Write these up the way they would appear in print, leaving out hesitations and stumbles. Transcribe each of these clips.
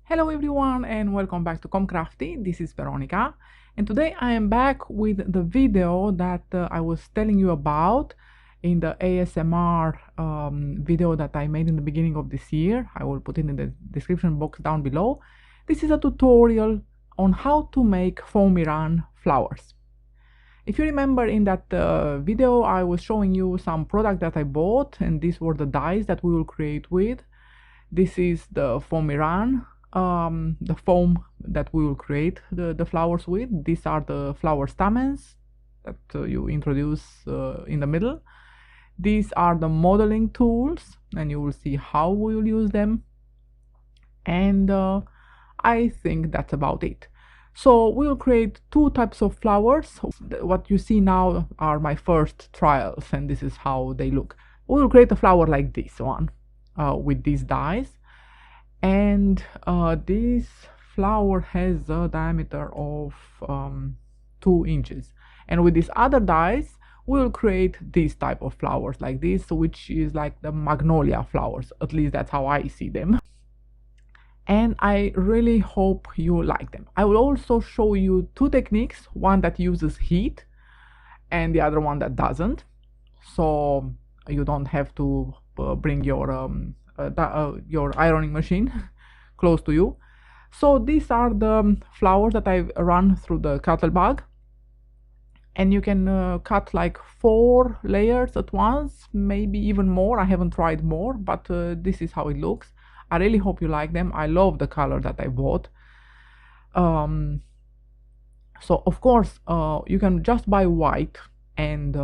Hello everyone and welcome back to Crafty. This is Veronica, and today I am back with the video that I was telling you about in the ASMR video that I made in the beginning of this year. I will put it in the description box down below. This is a tutorial on how to make Foamiran flowers. If you remember, in that video I was showing you some product that I bought, and these were the dyes that we will create with. This is the Foamiran, the foam that we will create the flowers with. These are the flower stamens that you introduce in the middle. These are the modeling tools, and you will see how we will use them. And I think that's about it. So we will create two types of flowers. What you see now are my first trials, and this is how they look. We will create a flower like this one with these dyes. And this flower has a diameter of 2 inches, and with these other dyes we will create this type of flowers like this, which is like the magnolia flowers. At least that's how I see them, and I really hope you like them. I will also show you two techniques, one that uses heat and the other one that doesn't, so you don't have to bring your ironing machine close to you. So these are the flowers that I've run through the cuttle bag, and you can cut like 4 layers at once, maybe even more. I haven't tried more, but this is how it looks. I really hope you like them. I love the color that I bought. So of course you can just buy white, and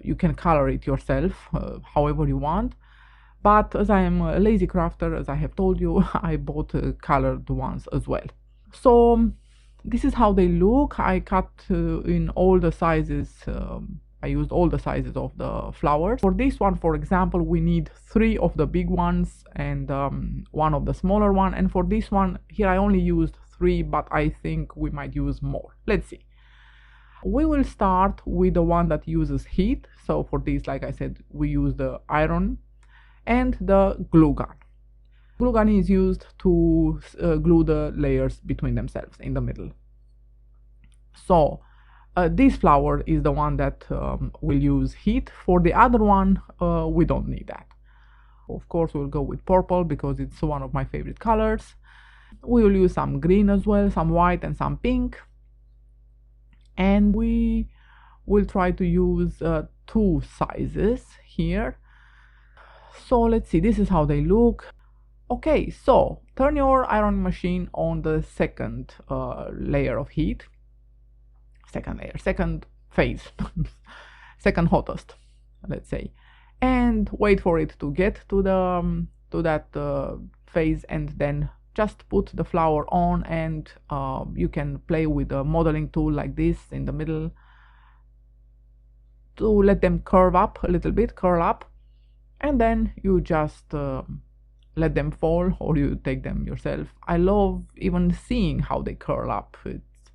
you can color it yourself however you want. But as I am a lazy crafter, as I have told you, I bought colored ones as well. So this is how they look. I cut in all the sizes. I used all the sizes of the flowers. For this one, for example, we need 3 of the big ones and 1 of the smaller one. And for this one here, I only used 3, but I think we might use more. Let's see. We will start with the one that uses heat. So for this, like I said, we use the iron and the glue gun. Glue gun is used to glue the layers between themselves in the middle. So this flower is the one that will use heat. For the other one, we don't need that. Of course, we'll go with purple because it's one of my favorite colors. We will use some green as well, some white and some pink. And we will try to use 2 sizes here. So let's see, this is how they look. Okay, so turn your ironing machine on the second layer of heat. Second phase, second hottest, let's say, and wait for it to get to that phase, and then just put the flower on, and you can play with a modeling tool like this in the middle to let them curve up a little bit, curl up, and then you just let them fall, or you take them yourself. I love even seeing how they curl up. It's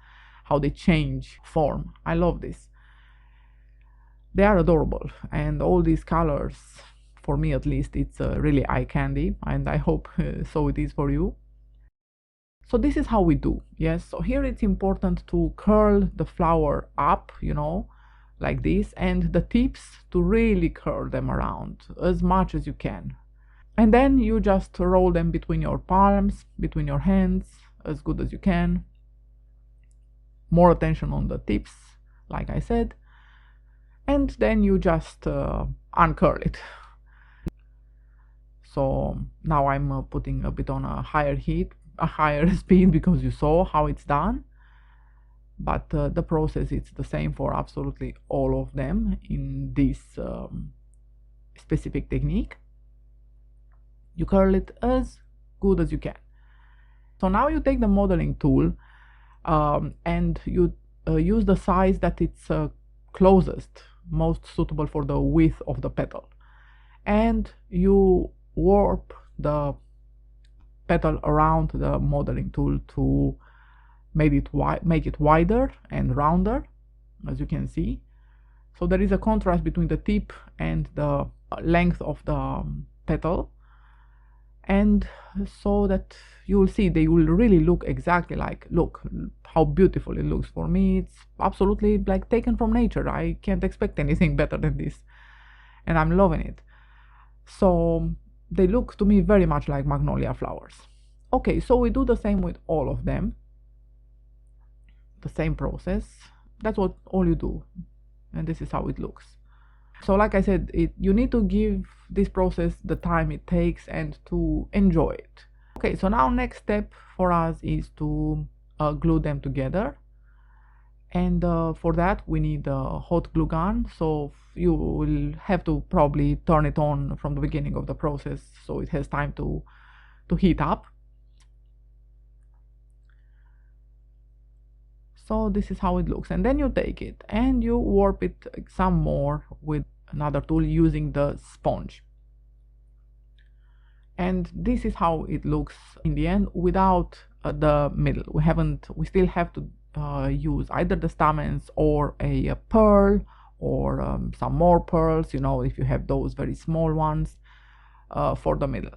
how they change form. I love this. They are adorable, and all these colors, for me at least, it's really eye candy, and I hope so it is for you. So this is how we do. Yes, so here it's important to curl the flower up, you know, like this, and the tips to really curl them around as much as you can. And then you just roll them between your palms, between your hands, as good as you can. More attention on the tips, like I said, and then you just uncurl it. So now I'm putting a bit on a higher heat, a higher speed, because you saw how it's done. But the process is the same for absolutely all of them in this specific technique. You curl it as good as you can. So now you take the modeling tool and you use the size that it's closest, most suitable for the width of the petal, and you warp the petal around the modeling tool to make it wider and rounder, as you can see. So there is a contrast between the tip and the length of the petal, and so that you will see they will really look exactly like, look how beautiful it looks. For me it's absolutely like taken from nature. I can't expect anything better than this, and I'm loving it. So they look to me very much like magnolia flowers. Okay, so we do the same with all of them, the same process. That's what all you do, and this is how it looks. So like I said, you need to give this process the time it takes and to enjoy it. Okay, so now next step for us is to glue them together, and for that we need a hot glue gun. So you will have to probably turn it on from the beginning of the process so it has time to heat up. So this is how it looks, and then you take it and you warp it some more with another tool using the sponge, and this is how it looks in the end without the middle. We still have to use either the stamens or a pearl, or some more pearls, you know, if you have those very small ones, for the middle.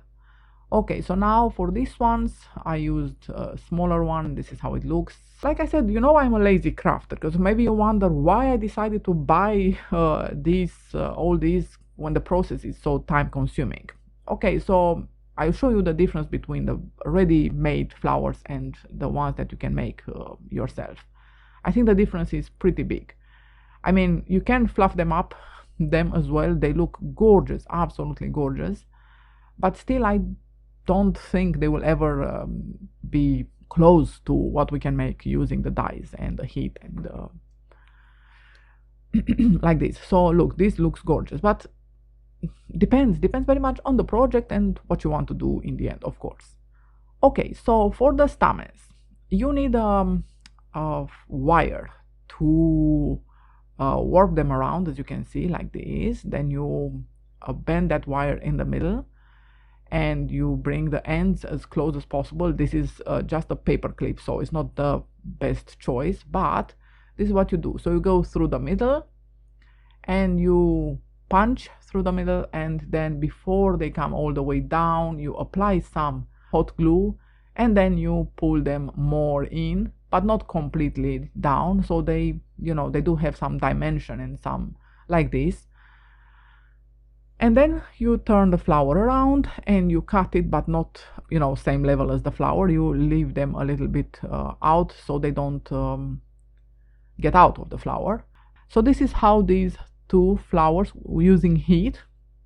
Okay, so now for these ones I used a smaller one. This is how it looks. Like I said, you know, I'm a lazy crafter, because maybe you wonder why I decided to buy all these when the process is so time consuming. Okay, so I'll show you the difference between the ready-made flowers and the ones that you can make yourself. I think the difference is pretty big. I mean, you can fluff them up them as well. They look gorgeous, absolutely gorgeous, but still I don't think they will ever be close to what we can make using the dyes and the heat and like this. So look, this looks gorgeous, but depends very much on the project and what you want to do in the end, of course. Okay, so for the stamens you need a wire to warp them around, as you can see, like this. Then you bend that wire in the middle and you bring the ends as close as possible. This is just a paper clip, so it's not the best choice, but this is what you do. So you go through the middle and you punch through the middle, and then before they come all the way down you apply some hot glue, and then you pull them more in, but not completely down, so they, you know, they do have some dimension and some like this. And then you turn the flower around and you cut it, but not, you know, same level as the flower. You leave them a little bit out so they don't get out of the flower. So this is how these two flowers, using heat,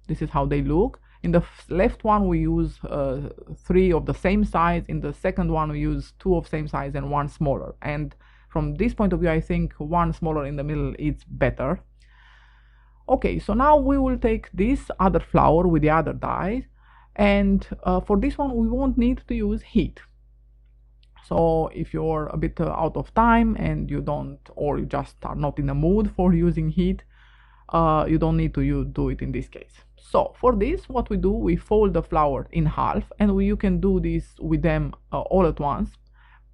this is how they look. In the left one we use 3 of the same size. In the second one we use 2 of same size and 1 smaller. And from this point of view I think 1 smaller in the middle is better. Okay, so now we will take this other flower with the other dye, and for this one we won't need to use heat. So if you're a bit out of time and you don't, or you just are not in the mood for using heat, you don't need to do it in this case. So for this, what we do, we fold the flower in half, and you can do this with them all at once.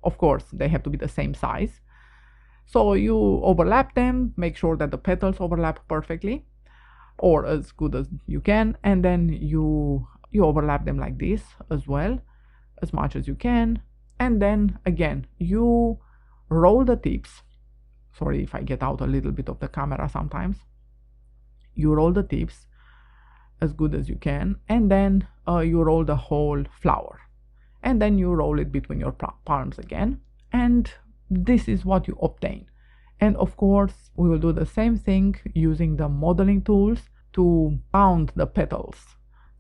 Of course, they have to be the same size. So you overlap them, make sure that the petals overlap perfectly, or as good as you can, and then you overlap them like this as well, as much as you can. And then again, you roll the tips. Sorry if I get out a little bit of the camera sometimes. You roll the tips as good as you can, and then you roll the whole flower, and then you roll it between your palms again, and this is what you obtain. And of course we will do the same thing using the modeling tools to round the petals.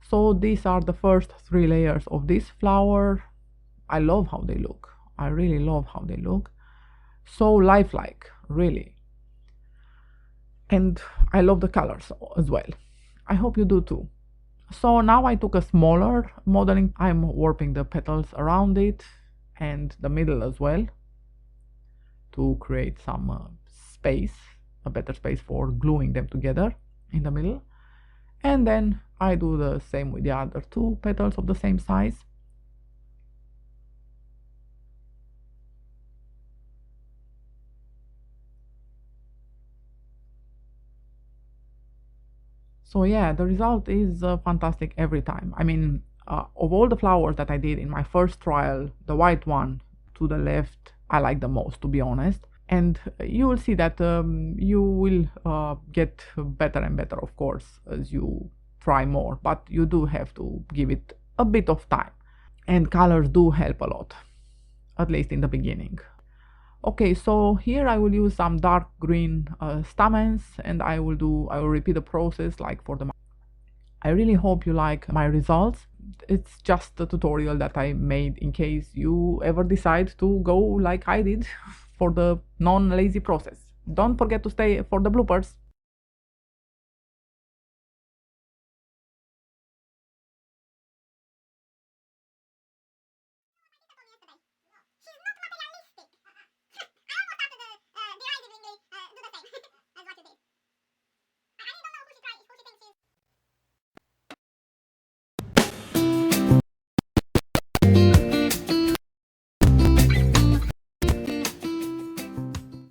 So these are the first 3 layers of this flower. I love how they look. I really love how they look. So lifelike, really. And I love the colors as well. I hope you do too. So now I took a smaller modeling. I'm warping the petals around it and the middle as well, to create some space, a better space for gluing them together in the middle. And then I do the same with the other 2 petals of the same size. So yeah, the result is fantastic every time. I mean, Of all the flowers that I did in my first trial, the white one to the left I like the most, to be honest. And you will see that you will get better and better, of course, as you try more, but you do have to give it a bit of time. And colors do help a lot, at least in the beginning. Okay, so here I will use some dark green stamens, and I will repeat the process like for the. I really hope you like my results. It's just a tutorial that I made in case you ever decide to go like I did for the non-lazy process. Don't forget to stay for the bloopers.